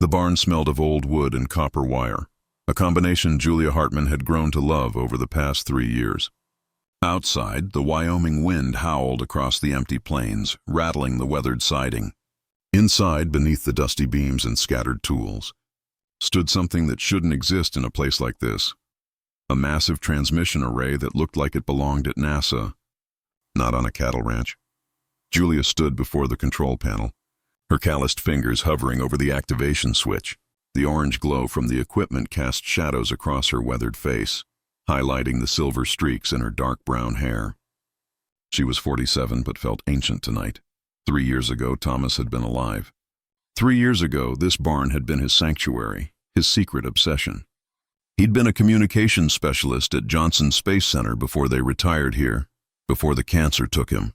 The barn smelled of old wood and copper wire, a combination Julia Hartman had grown to love over the past 3 years. Outside, the Wyoming wind howled across the empty plains, rattling the weathered siding. Inside, beneath the dusty beams and scattered tools, stood something that shouldn't exist in a place like this. A massive transmission array that looked like it belonged at NASA, not on a cattle ranch. Julia stood before the control panel, her calloused fingers hovering over the activation switch. The orange glow from the equipment cast shadows across her weathered face, highlighting the silver streaks in her dark brown hair. She was 47 but felt ancient tonight. 3 years ago, Thomas had been alive. 3 years ago, this barn had been his sanctuary, his secret obsession. He'd been a communications specialist at Johnson Space Center before they retired here, before the cancer took him.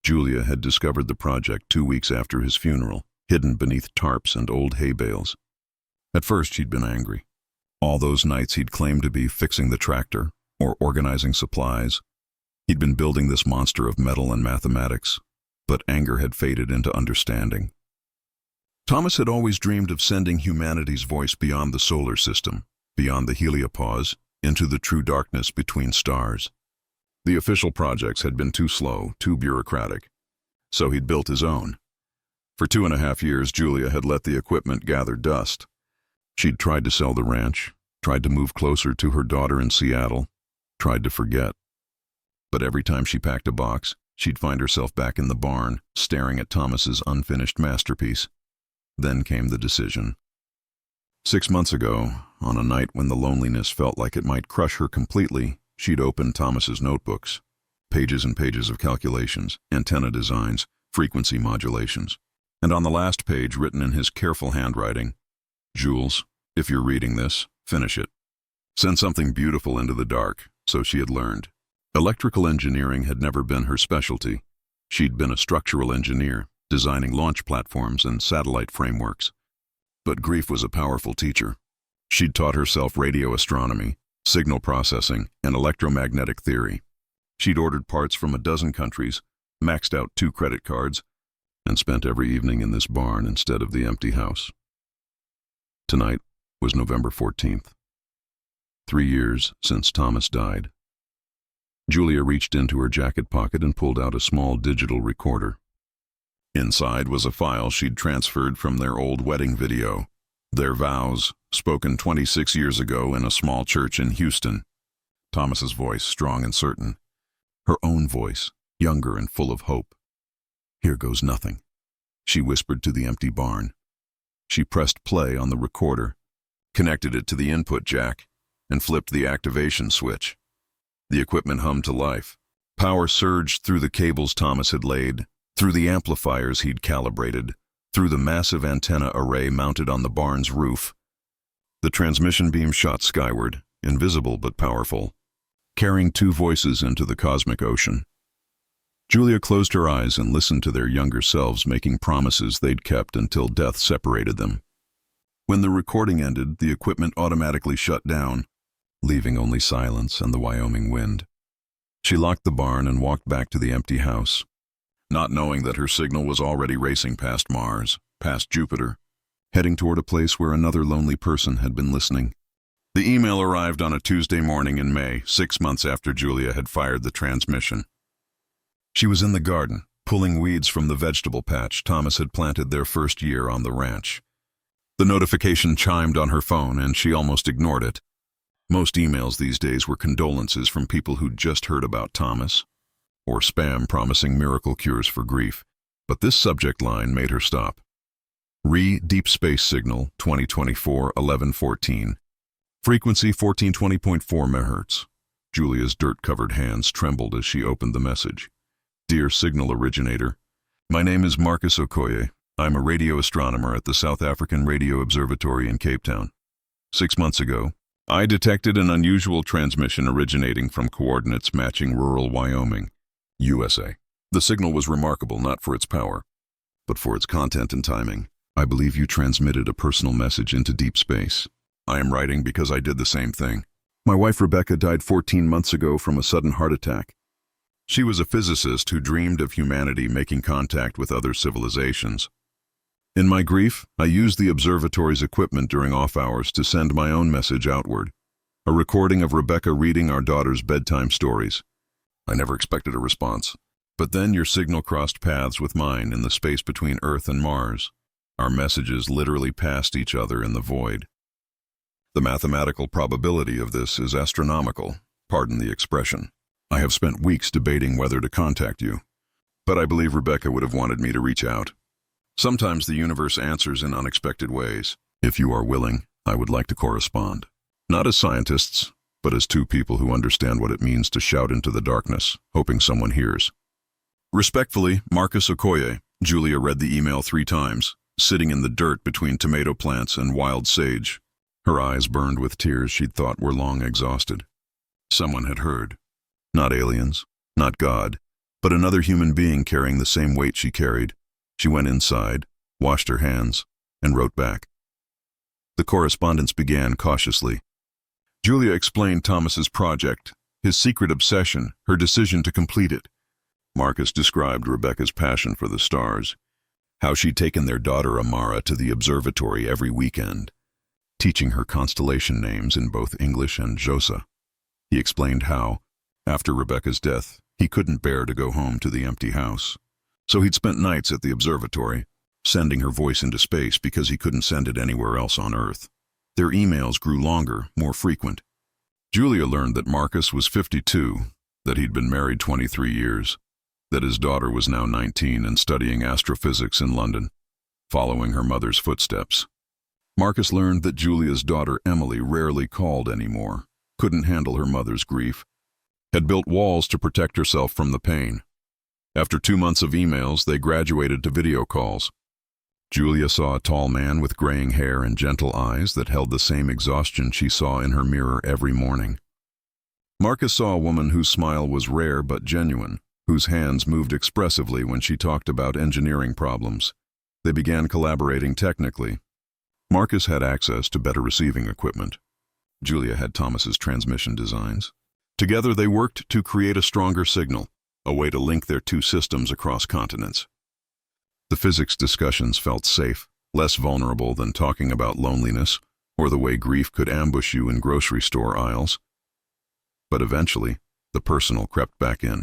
Julia had discovered the project 2 weeks after his funeral, hidden beneath tarps and old hay bales. At first, she'd been angry. All those nights he'd claimed to be fixing the tractor or organizing supplies. He'd been building this monster of metal and mathematics, but anger had faded into understanding. Thomas had always dreamed of sending humanity's voice beyond the solar system, beyond the heliopause, into the true darkness between stars. The official projects had been too slow, too bureaucratic, so he'd built his own. For 2.5 years, Julia had let the equipment gather dust. She'd tried to sell the ranch, tried to move closer to her daughter in Seattle, tried to forget. But every time she packed a box, she'd find herself back in the barn, staring at Thomas's unfinished masterpiece. Then came the decision. 6 months ago, on a night when the loneliness felt like it might crush her completely, she'd opened Thomas's notebooks. Pages and pages of calculations, antenna designs, frequency modulations. And on the last page, written in his careful handwriting, "Jules, if you're reading this, finish it. Send something beautiful into the dark," so she had learned. Electrical engineering had never been her specialty. She'd been a structural engineer, designing launch platforms and satellite frameworks. But grief was a powerful teacher. She'd taught herself radio astronomy, signal processing, and electromagnetic theory. She'd ordered parts from 12 countries, maxed out 2 credit cards, and spent every evening in this barn instead of the empty house. Tonight was November 14th. 3 years since Thomas died. Julia reached into her jacket pocket and pulled out a small digital recorder. Inside was a file she'd transferred from their old wedding video, their vows, spoken 26 years ago in a small church in Houston. Thomas's voice, strong and certain. Her own voice, younger and full of hope. "Here goes nothing," she whispered to the empty barn. She pressed play on the recorder, connected it to the input jack, and flipped the activation switch. The equipment hummed to life. Power surged through the cables Thomas had laid, through the amplifiers he'd calibrated, through the massive antenna array mounted on the barn's roof. The transmission beam shot skyward, invisible but powerful, carrying 2 voices into the cosmic ocean. Julia closed her eyes and listened to their younger selves making promises they'd kept until death separated them. When the recording ended, the equipment automatically shut down, leaving only silence and the Wyoming wind. She locked the barn and walked back to the empty house, not knowing that her signal was already racing past Mars, past Jupiter, heading toward a place where another lonely person had been listening. The email arrived on a Tuesday morning in May, 6 months after Julia had fired the transmission. She was in the garden, pulling weeds from the vegetable patch Thomas had planted their first year on the ranch. The notification chimed on her phone, and she almost ignored it. Most emails these days were condolences from people who'd just heard about Thomas, or spam promising miracle cures for grief. But this subject line made her stop. Deep Space Signal, 2024-11-14. Frequency 1420.4 MHz. Julia's dirt-covered hands trembled as she opened the message. "Dear Signal Originator, my name is Marcus Okoye. I'm a radio astronomer at the South African Radio Observatory in Cape Town. 6 months ago, I detected an unusual transmission originating from coordinates matching rural Wyoming, USA. The signal was remarkable not for its power, but for its content and timing. I believe you transmitted a personal message into deep space. I am writing because I did the same thing. My wife Rebecca died 14 months ago from a sudden heart attack. She was a physicist who dreamed of humanity making contact with other civilizations. In my grief, I used the observatory's equipment during off hours to send my own message outward, a recording of Rebecca reading our daughter's bedtime stories. I never expected a response. But then your signal crossed paths with mine in the space between Earth and Mars. Our messages literally passed each other in the void. The mathematical probability of this is astronomical, pardon the expression. I have spent weeks debating whether to contact you, but I believe Rebecca would have wanted me to reach out. Sometimes the universe answers in unexpected ways. If you are willing, I would like to correspond. Not as scientists, but as two people who understand what it means to shout into the darkness, hoping someone hears. Respectfully, Marcus Okoye. Julia read the email 3 times, sitting in the dirt between tomato plants and wild sage. Her eyes burned with tears she'd thought were long exhausted. Someone had heard. Not aliens, not God, but another human being carrying the same weight she carried. She went inside, washed her hands, and wrote back. The correspondence began cautiously. Julia explained Thomas's project, his secret obsession, her decision to complete it. Marcus described Rebecca's passion for the stars, how she'd taken their daughter Amara to the observatory every weekend, teaching her constellation names in both English and Xhosa. He explained how, after Rebecca's death, he couldn't bear to go home to the empty house. So he'd spent nights at the observatory, sending her voice into space because he couldn't send it anywhere else on Earth. Their emails grew longer, more frequent. Julia learned that Marcus was 52, that he'd been married 23 years, that his daughter was now 19 and studying astrophysics in London, following her mother's footsteps. Marcus learned that Julia's daughter Emily rarely called anymore, couldn't handle her mother's grief, had built walls to protect herself from the pain. After 2 months of emails, they graduated to video calls. Julia saw a tall man with graying hair and gentle eyes that held the same exhaustion she saw in her mirror every morning. Marcus saw a woman whose smile was rare but genuine, whose hands moved expressively when she talked about engineering problems. They began collaborating technically. Marcus had access to better receiving equipment. Julia had Thomas's transmission designs. Together they worked to create a stronger signal, a way to link their 2 systems across continents. The physics discussions felt safe, less vulnerable than talking about loneliness or the way grief could ambush you in grocery store aisles. But eventually, the personal crept back in.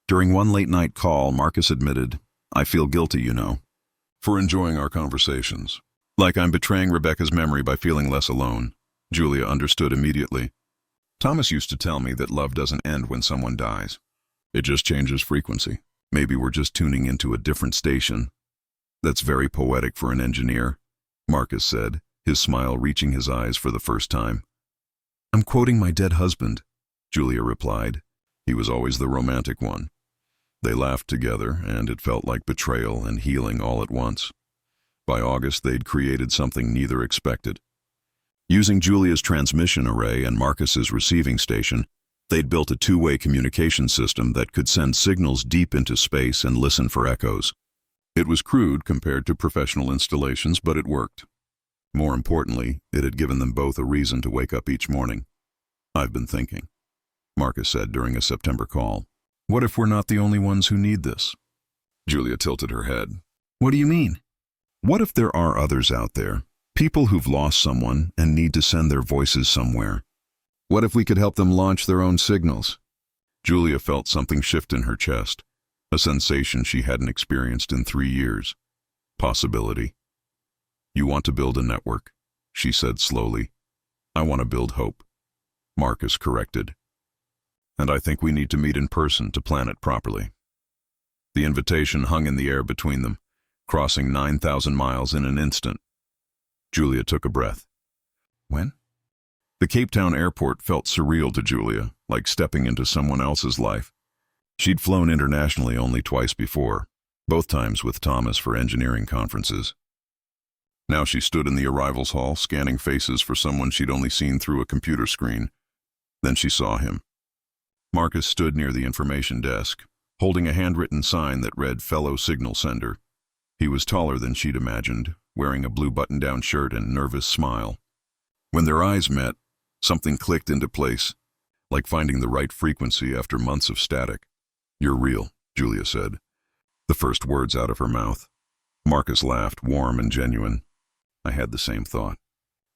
During one late-night call, Marcus admitted, "I feel guilty, you know, for enjoying our conversations. Like I'm betraying Rebecca's memory by feeling less alone." Julia understood immediately. Thomas used to tell me that love doesn't end when someone dies. It just changes frequency. Maybe we're just tuning into a different station. That's very poetic for an engineer, Marcus said, his smile reaching his eyes for the first time. "I'm quoting my dead husband," Julia replied. He was always the romantic one. They laughed together, and it felt like betrayal and healing all at once. By August, they'd created something neither expected. Using Julia's transmission array and Marcus's receiving station, they'd built a 2-way communication system that could send signals deep into space and listen for echoes. It was crude compared to professional installations, but it worked. More importantly, it had given them both a reason to wake up each morning. "I've been thinking," Marcus said during a September call. "What if we're not the only ones who need this?" Julia tilted her head. "What do you mean?" "What if there are others out there, people who've lost someone and need to send their voices somewhere? What if we could help them launch their own signals?" Julia felt something shift in her chest, a sensation she hadn't experienced in 3 years. Possibility. "You want to build a network," she said slowly. "I want to build hope," Marcus corrected. "And I think we need to meet in person to plan it properly." The invitation hung in the air between them, crossing 9,000 miles in an instant. Julia took a breath. "When?" The Cape Town airport felt surreal to Julia, like stepping into someone else's life. She'd flown internationally only twice before, both times with Thomas for engineering conferences. Now she stood in the arrivals hall, scanning faces for someone she'd only seen through a computer screen. Then she saw him. Marcus stood near the information desk, holding a handwritten sign that read "Fellow Signal Sender." He was taller than she'd imagined, wearing a blue button-down shirt and nervous smile. When their eyes met, something clicked into place, like finding the right frequency after months of static. "You're real," Julia said, the first words out of her mouth. Marcus laughed, warm and genuine. I had the same thought.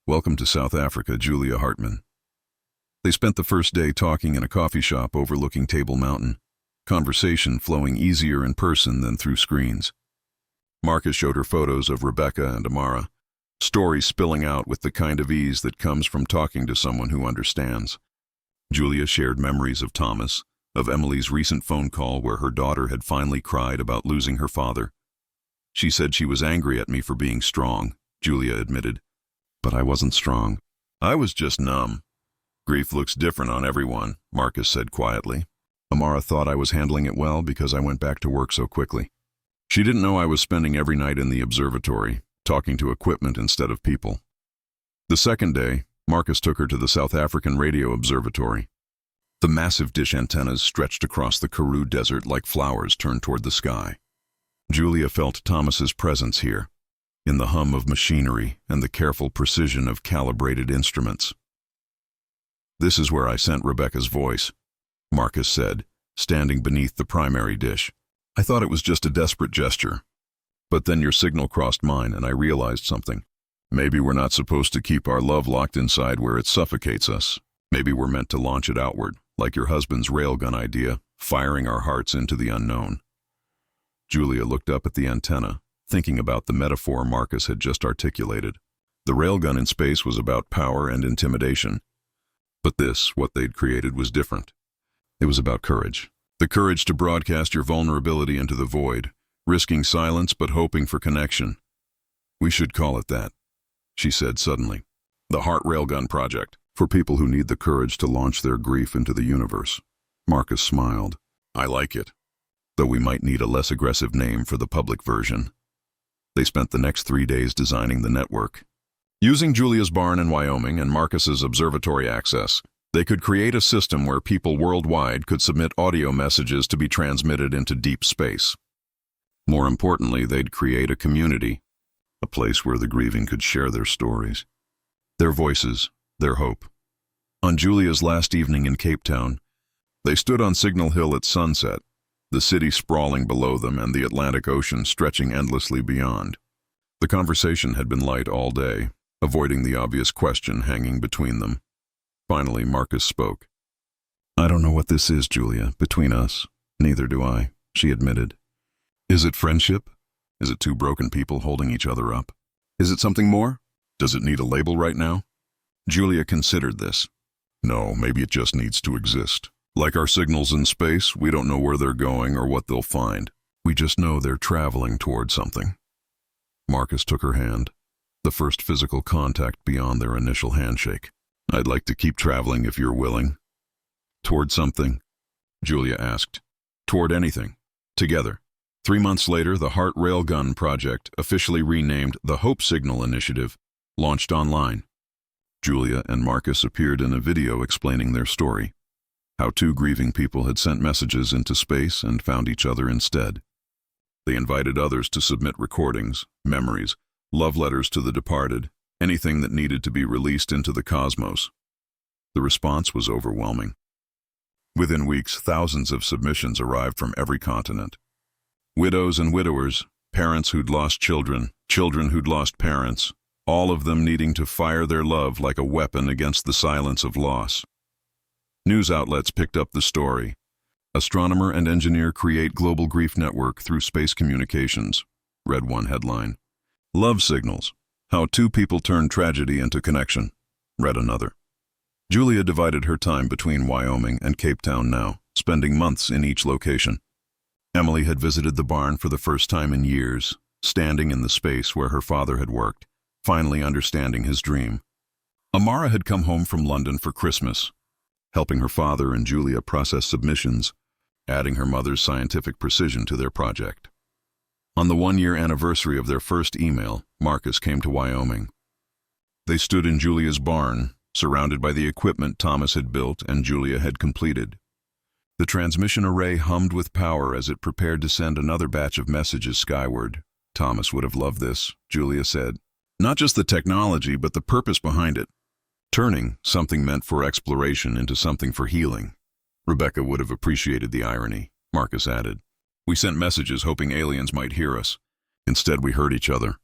Welcome to South Africa, Julia Hartman. They spent the first day talking in a coffee shop overlooking Table Mountain, conversation flowing easier in person than through screens. Marcus showed her photos of Rebecca and Amara, stories spilling out with the kind of ease that comes from talking to someone who understands. Julia shared memories of Thomas, of Emily's recent phone call where her daughter had finally cried about losing her father. She said she was angry at me for being strong, Julia admitted. But I wasn't strong. I was just numb. Grief looks different on everyone, Marcus said quietly. Amara thought I was handling it well because I went back to work so quickly. She didn't know I was spending every night in the observatory, talking to equipment instead of people. The second day, Marcus took her to the South African Radio Observatory. The massive dish antennas stretched across the Karoo Desert like flowers turned toward the sky. Julia felt Thomas's presence here, in the hum of machinery and the careful precision of calibrated instruments. This is where I sent Rebecca's voice, Marcus said, standing beneath the primary dish. I thought it was just a desperate gesture. But then your signal crossed mine and I realized something. Maybe we're not supposed to keep our love locked inside where it suffocates us. Maybe we're meant to launch it outward, like your husband's railgun idea, firing our hearts into the unknown. Julia looked up at the antenna, thinking about the metaphor Marcus had just articulated. The railgun in space was about power and intimidation. But this, what they'd created, was different. It was about courage. The courage to broadcast your vulnerability into the void, risking silence but hoping for connection. We should call it that, she said suddenly. The Heart Railgun Project, for people who need the courage to launch their grief into the universe. Marcus smiled. I like it, though we might need a less aggressive name for the public version. They spent the next 3 days designing the network. Using Julia's barn in Wyoming and Marcus's observatory access, they could create a system where people worldwide could submit audio messages to be transmitted into deep space. More importantly, they'd create a community, a place where the grieving could share their stories, their voices, their hope. On Julia's last evening in Cape Town, they stood on Signal Hill at sunset, the city sprawling below them and the Atlantic Ocean stretching endlessly beyond. The conversation had been light all day, avoiding the obvious question hanging between them. Finally, Marcus spoke. I don't know what this is, Julia, between us. Neither do I, she admitted. Is it friendship? Is it two broken people holding each other up? Is it something more? Does it need a label right now? Julia considered this. No, maybe it just needs to exist. Like our signals in space, we don't know where they're going or what they'll find. We just know they're traveling toward something. Marcus took her hand, the first physical contact beyond their initial handshake. I'd like to keep traveling if you're willing. Toward something? Julia asked. Toward anything. Together. 3 months later, the Heart Railgun Project, officially renamed the Hope Signal Initiative, launched online. Julia and Marcus appeared in a video explaining their story, how two grieving people had sent messages into space and found each other instead. They invited others to submit recordings, memories, love letters to the departed, anything that needed to be released into the cosmos. The response was overwhelming. Within weeks, thousands of submissions arrived from every continent. Widows and widowers, parents who'd lost children, children who'd lost parents, all of them needing to fire their love like a weapon against the silence of loss. News outlets picked up the story. Astronomer and engineer create global grief network through space communications, read one headline. Love signals, how two people turn tragedy into connection, read another. Julia divided her time between Wyoming and Cape Town now, spending months in each location. Emily had visited the barn for the first time in years, standing in the space where her father had worked, finally understanding his dream. Amara had come home from London for Christmas, helping her father and Julia process submissions, adding her mother's scientific precision to their project. On the 1-year anniversary of their first email, Marcus came to Wyoming. They stood in Julia's barn, surrounded by the equipment Thomas had built and Julia had completed. The transmission array hummed with power as it prepared to send another batch of messages skyward. Thomas would have loved this, Julia said. Not just the technology, but the purpose behind it. Turning something meant for exploration into something for healing. Rebecca would have appreciated the irony, Marcus added. We sent messages hoping aliens might hear us. Instead, we heard each other.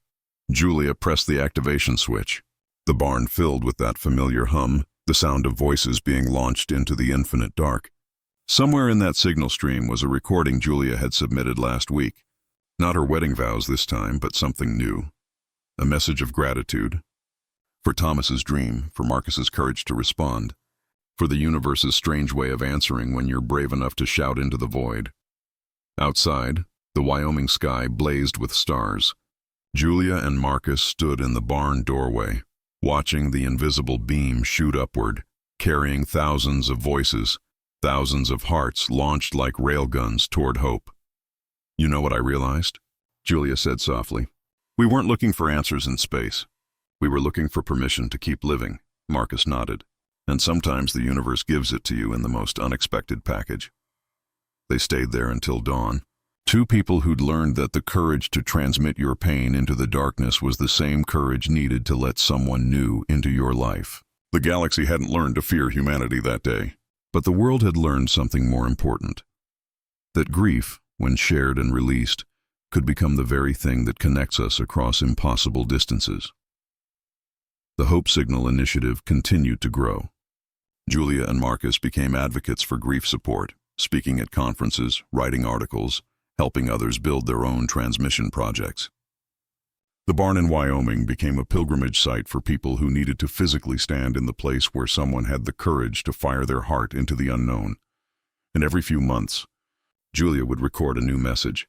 Julia pressed the activation switch. The barn filled with that familiar hum, the sound of voices being launched into the infinite dark. Somewhere in that signal stream was a recording Julia had submitted last week. Not her wedding vows this time, but something new. A message of gratitude. For Thomas's dream, for Marcus's courage to respond. For the universe's strange way of answering when you're brave enough to shout into the void. Outside, the Wyoming sky blazed with stars. Julia and Marcus stood in the barn doorway, watching the invisible beam shoot upward, carrying thousands of voices, thousands of hearts launched like railguns toward hope. "You know what I realized?" Julia said softly. "We weren't looking for answers in space. We were looking for permission to keep living." Marcus nodded. "And sometimes the universe gives it to you in the most unexpected package." They stayed there until dawn. Two people who'd learned that the courage to transmit your pain into the darkness was the same courage needed to let someone new into your life. The galaxy hadn't learned to fear humanity that day, but the world had learned something more important. That grief, when shared and released, could become the very thing that connects us across impossible distances. The Hope Signal initiative continued to grow. Julia and Marcus became advocates for grief support, speaking at conferences, writing articles, helping others build their own transmission projects. The barn in Wyoming became a pilgrimage site for people who needed to physically stand in the place where someone had the courage to fire their heart into the unknown. And every few months, Julia would record a new message,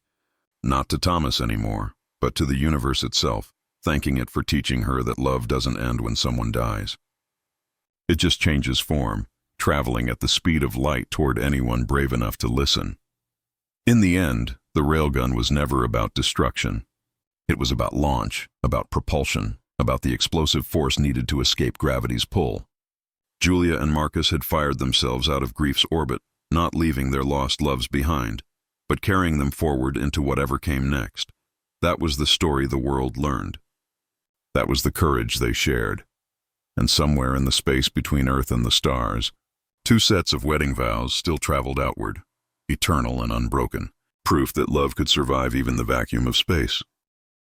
not to Thomas anymore, but to the universe itself, thanking it for teaching her that love doesn't end when someone dies. It just changes form, traveling at the speed of light toward anyone brave enough to listen. In the end, the railgun was never about destruction. It was about launch, about propulsion, about the explosive force needed to escape gravity's pull. Julia and Marcus had fired themselves out of grief's orbit, not leaving their lost loves behind, but carrying them forward into whatever came next. That was the story the world learned. That was the courage they shared. And somewhere in the space between Earth and the stars, two sets of wedding vows still traveled outward, eternal and unbroken, proof that love could survive even the vacuum of space.